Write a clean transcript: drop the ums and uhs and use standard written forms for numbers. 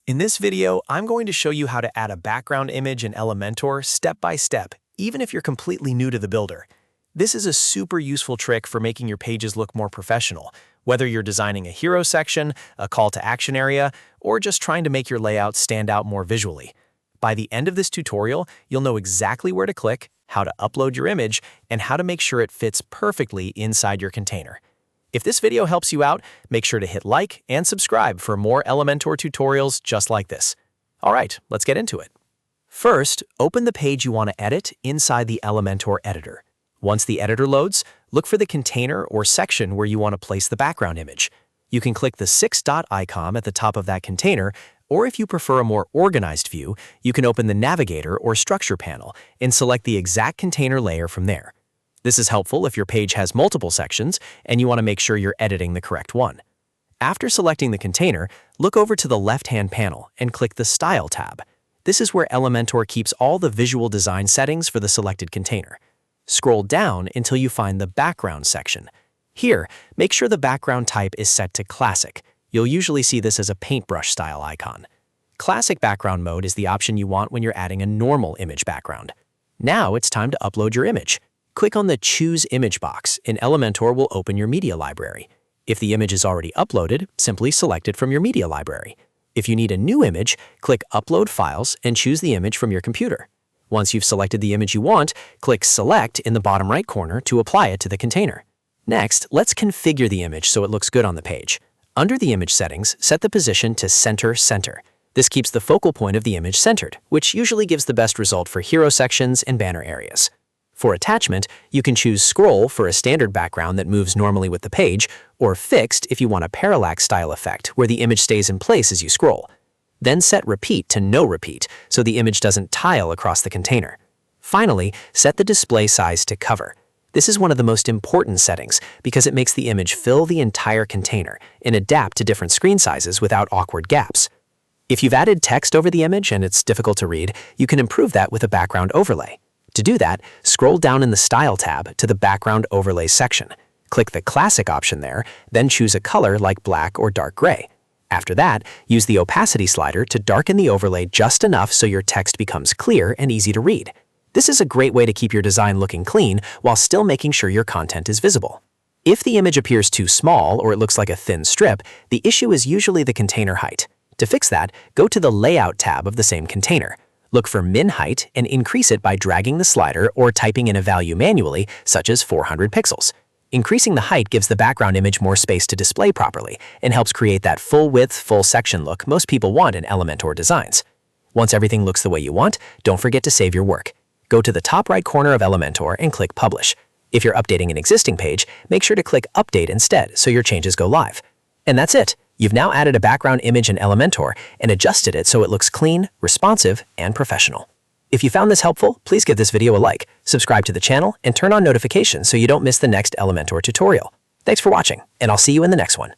In this video, I'm going to show you how to add a background image in Elementor step by step, even if you're completely new to the builder. This is a super useful trick for making your pages look more professional, whether you're designing a hero section, a call to action area, or just trying to make your layout stand out more visually. By the end of this tutorial, you'll know exactly where to click, how to upload your image, and how to make sure it fits perfectly inside your container. If this video helps you out, make sure to hit like and subscribe for more Elementor tutorials just like this. All right, let's get into it. First, open the page you want to edit inside the Elementor editor. Once the editor loads, look for the container or section where you want to place the background image. You can click the 6-dot icon at the top of that container, or if you prefer a more organized view, you can open the navigator or structure panel and select the exact container layer from there. This is helpful if your page has multiple sections and you want to make sure you're editing the correct one. After selecting the container, look over to the left-hand panel and click the Style tab. This is where Elementor keeps all the visual design settings for the selected container. Scroll down until you find the Background section. Here, make sure the background type is set to Classic. You'll usually see this as a paintbrush style icon. Classic background mode is the option you want when you're adding a normal image background. Now it's time to upload your image. Click on the Choose Image box, and Elementor will open your media library. If the image is already uploaded, simply select it from your media library. If you need a new image, click Upload Files and choose the image from your computer. Once you've selected the image you want, click Select in the bottom right corner to apply it to the container. Next, let's configure the image so it looks good on the page. Under the image settings, set the position to Center Center. This keeps the focal point of the image centered, which usually gives the best result for hero sections and banner areas. For attachment, you can choose Scroll for a standard background that moves normally with the page, or Fixed if you want a parallax style effect where the image stays in place as you scroll. Then set Repeat to No Repeat so the image doesn't tile across the container. Finally, set the display size to Cover. This is one of the most important settings because it makes the image fill the entire container and adapt to different screen sizes without awkward gaps. If you've added text over the image and it's difficult to read, you can improve that with a background overlay. To do that, scroll down in the Style tab to the Background Overlays section. Click the Classic option there, then choose a color like black or dark gray. After that, use the opacity slider to darken the overlay just enough so your text becomes clear and easy to read. This is a great way to keep your design looking clean while still making sure your content is visible. If the image appears too small or it looks like a thin strip, the issue is usually the container height. To fix that, go to the Layout tab of the same container. Look for min height and increase it by dragging the slider or typing in a value manually, such as 400 pixels. Increasing the height gives the background image more space to display properly and helps create that full-width, full-section look most people want in Elementor designs. Once everything looks the way you want, don't forget to save your work. Go to the top right corner of Elementor and click Publish. If you're updating an existing page, make sure to click Update instead so your changes go live. And that's it. You've now added a background image in Elementor and adjusted it so it looks clean, responsive, and professional. If you found this helpful, please give this video a like, subscribe to the channel, and turn on notifications so you don't miss the next Elementor tutorial. Thanks for watching, and I'll see you in the next one.